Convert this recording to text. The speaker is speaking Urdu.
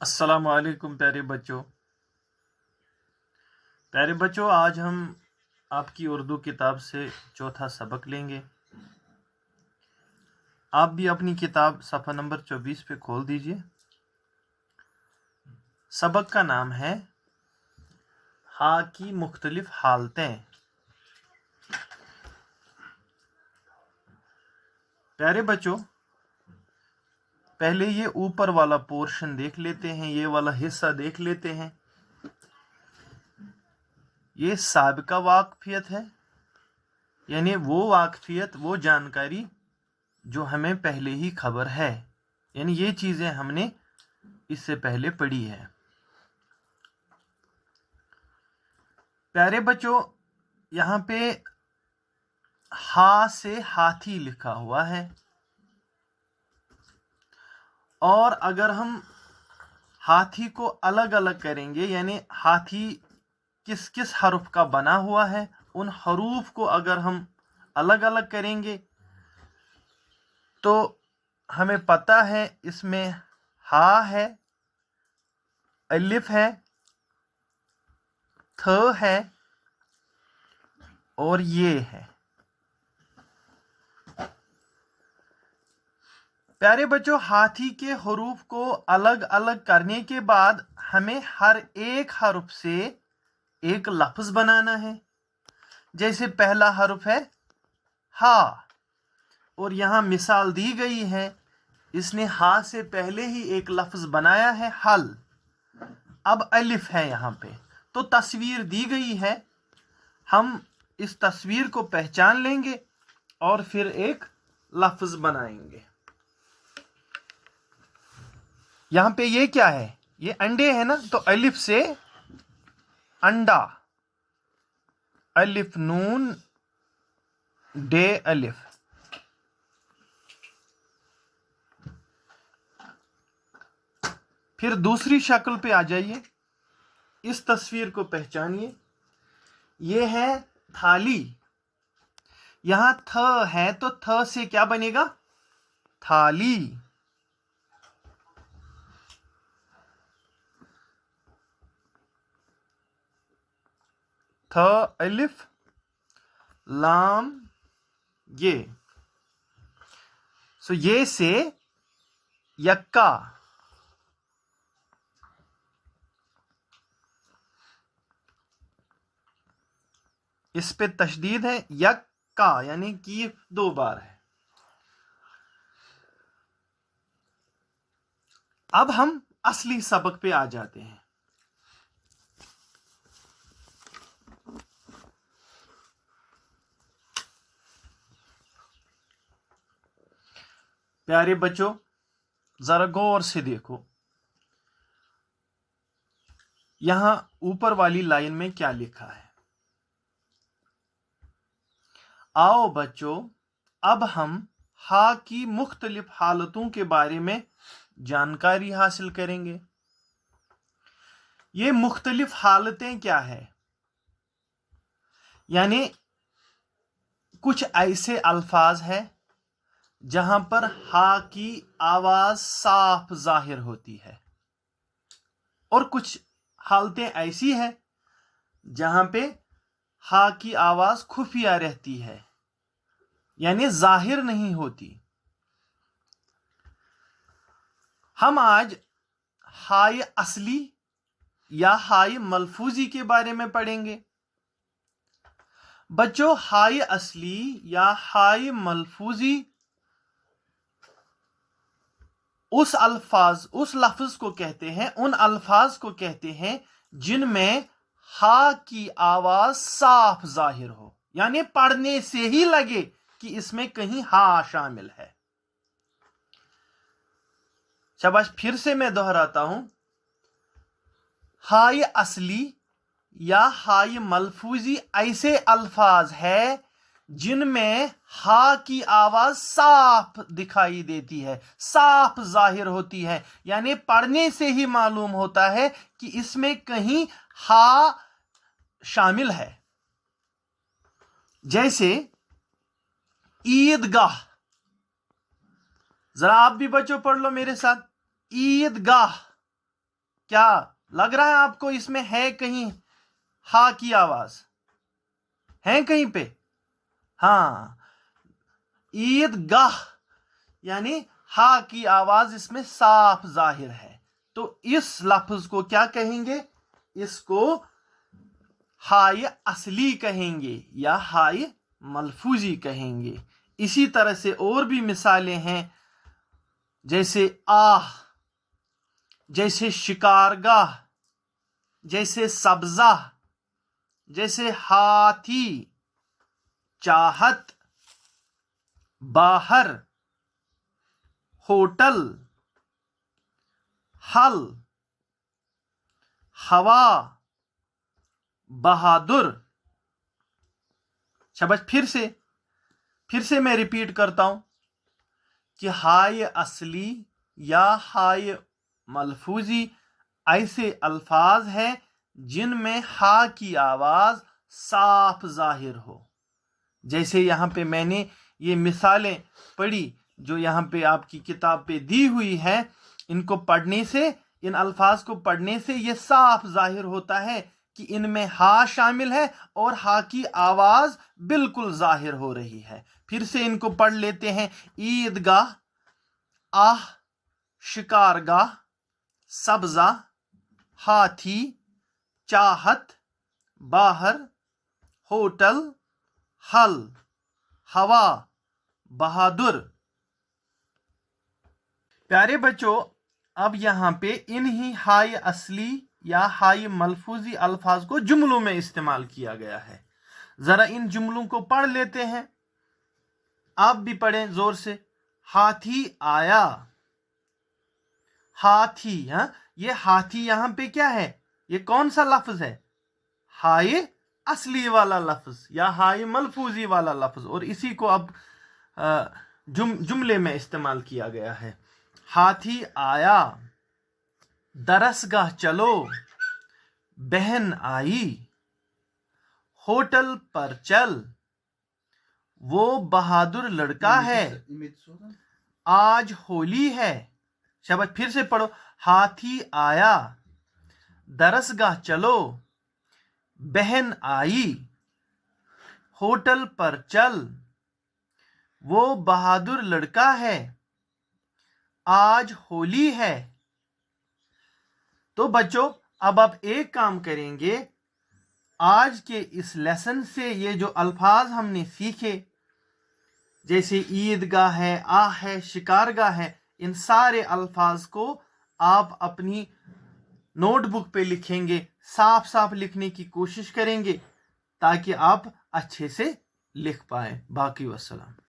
السلام علیکم پیارے بچوں، آج ہم آپ کی اردو کتاب سے چوتھا سبق لیں گے۔ آپ بھی اپنی کتاب صفحہ نمبر 24 پہ کھول دیجئے۔ سبق کا نام ہے ہا کی مختلف حالتیں۔ پیارے بچوں، پہلے یہ اوپر والا پورشن دیکھ لیتے ہیں، یہ والا حصہ دیکھ لیتے ہیں۔ یہ سابقہ واقفیت ہے، یعنی وہ واقفیت، وہ جانکاری جو ہمیں پہلے ہی خبر ہے، یعنی یہ چیزیں ہم نے اس سے پہلے پڑھی ہے۔ پیارے بچوں، یہاں پہ ہا سے ہاتھی لکھا ہوا ہے، اور اگر ہم ہاتھی کو الگ الگ کریں گے، یعنی ہاتھی کس کس حرف کا بنا ہوا ہے، ان حروف کو اگر ہم الگ الگ کریں گے تو ہمیں پتہ ہے اس میں ہا ہے، الف ہے، تھ ہے اور یہ ہے۔ پیارے بچوں، ہاتھی کے حروف کو الگ الگ کرنے کے بعد ہمیں ہر ایک حرف سے ایک لفظ بنانا ہے۔ جیسے پہلا حرف ہے ہا، اور یہاں مثال دی گئی ہے، اس نے ہا سے پہلے ہی ایک لفظ بنایا ہے، حل۔ اب الف ہے یہاں پہ، تو تصویر دی گئی ہے، ہم اس تصویر کو پہچان لیں گے اور پھر ایک لفظ بنائیں گے۔ یہاں پہ یہ کیا ہے؟ یہ انڈے ہے نا، تو الف سے انڈا، الف نون ڈے الف۔ پھر دوسری شکل پہ آ جائیے، اس تصویر کو پہچانیے، یہ ہے تھالی۔ یہاں تھ ہے تو تھ سے کیا بنے گا؟ تھالی۔ تھ الف لام یہ، سو یہ سے یکا، اس پہ تشدید ہے، یکا یعنی کہ 2 بار ہے۔ اب ہم اصلی سبق پہ آ جاتے ہیں۔ پیارے بچوں، ذرا غور سے دیکھو، یہاں اوپر والی لائن میں کیا لکھا ہے؟ آؤ بچوں، اب ہم ہا کی مختلف حالتوں کے بارے میں جانکاری حاصل کریں گے۔ یہ مختلف حالتیں کیا ہے؟ یعنی کچھ ایسے الفاظ ہیں جہاں پر ہا کی آواز صاف ظاہر ہوتی ہے، اور کچھ حالتیں ایسی ہیں جہاں پہ ہا کی آواز خفیہ رہتی ہے، یعنی ظاہر نہیں ہوتی۔ ہم آج ہائے اصلی یا ہائے ملفوظی کے بارے میں پڑھیں گے۔ بچوں، ہائے اصلی یا ہائے ملفوظی اس لفظ کو کہتے ہیں، ان الفاظ کو کہتے ہیں جن میں ہا کی آواز صاف ظاہر ہو، یعنی پڑھنے سے ہی لگے کہ اس میں کہیں ہا شامل ہے۔ شاباش، پھر سے میں دہراتا ہوں، ہائے اصلی یا ہائے ملفوظی ایسے الفاظ ہیں جن میں ہا کی آواز صاف دکھائی دیتی ہے، صاف ظاہر ہوتی ہے، یعنی پڑھنے سے ہی معلوم ہوتا ہے کہ اس میں کہیں ہا شامل ہے۔ جیسے عیدگاہ، ذرا آپ بھی بچوں پڑھ لو میرے ساتھ، عیدگاہ، کیا لگ رہا ہے آپ کو اس میں ہے کہیں ہا کی آواز ہے کہیں پہ؟ ہاں، عید گاہ یعنی ہا کی آواز اس میں صاف ظاہر ہے، تو اس لفظ کو کیا کہیں گے؟ اس کو ہائے اصلی کہیں گے یا ہائے ملفوظی کہیں گے۔ اسی طرح سے اور بھی مثالیں ہیں، جیسے آہ، جیسے شکارگاہ، جیسے سبزہ، جیسے ہاتھی، چاہت، باہر، ہوٹل، حل، ہوا، بہادر۔ شاباش، پھر سے میں ریپیٹ کرتا ہوں کہ ہائے اصلی یا ہائے ملفوظی ایسے الفاظ ہیں جن میں ہا کی آواز صاف ظاہر ہو۔ جیسے یہاں پہ میں نے یہ مثالیں پڑھی جو یہاں پہ آپ کی کتاب پہ دی ہوئی ہے، ان کو پڑھنے سے، ان الفاظ کو پڑھنے سے یہ صاف ظاہر ہوتا ہے کہ ان میں ہا شامل ہے اور ہا کی آواز بالکل ظاہر ہو رہی ہے۔ پھر سے ان کو پڑھ لیتے ہیں۔ عیدگاہ، آہ، شکارگاہ، سبزہ، ہاتھی، چاہت، باہر، ہوٹل، حل، ہوا، بہادر۔ پیارے بچوں، اب یہاں پہ انہی ہائے اصلی یا ہائے ملفوظی الفاظ کو جملوں میں استعمال کیا گیا ہے۔ ذرا ان جملوں کو پڑھ لیتے ہیں، آپ بھی پڑھیں زور سے۔ ہاتھی آیا، ہاتھی، ہاں، یہ ہاتھی یہاں پہ کیا ہے؟ یہ کون سا لفظ ہے؟ ہائے اصلی والا لفظ یا ہائے ملفوظی والا لفظ، اور اسی کو اب جملے میں استعمال کیا گیا ہے۔ ہاتھی آیا، درسگاہ چلو، بہن آئی، ہوٹل پر چل، وہ بہادر لڑکا ہے، آج ہولی ہے۔ شاباش، پھر سے پڑھو۔ ہاتھی آیا، درسگاہ چلو، بہن آئی، ہوٹل پر چل، وہ بہادر لڑکا ہے، آج ہولی ہے۔ تو بچوں، اب آپ ایک کام کریں گے، آج کے اس لیسن سے یہ جو الفاظ ہم نے سیکھے، جیسے عیدگاہ ہے، آہ ہے، شکارگاہ ہے، ان سارے الفاظ کو آپ اپنی نوٹ بک پہ لکھیں گے، صاف صاف لکھنے کی کوشش کریں گے تاکہ آپ اچھے سے لکھ پائیں۔ باقی والسلام۔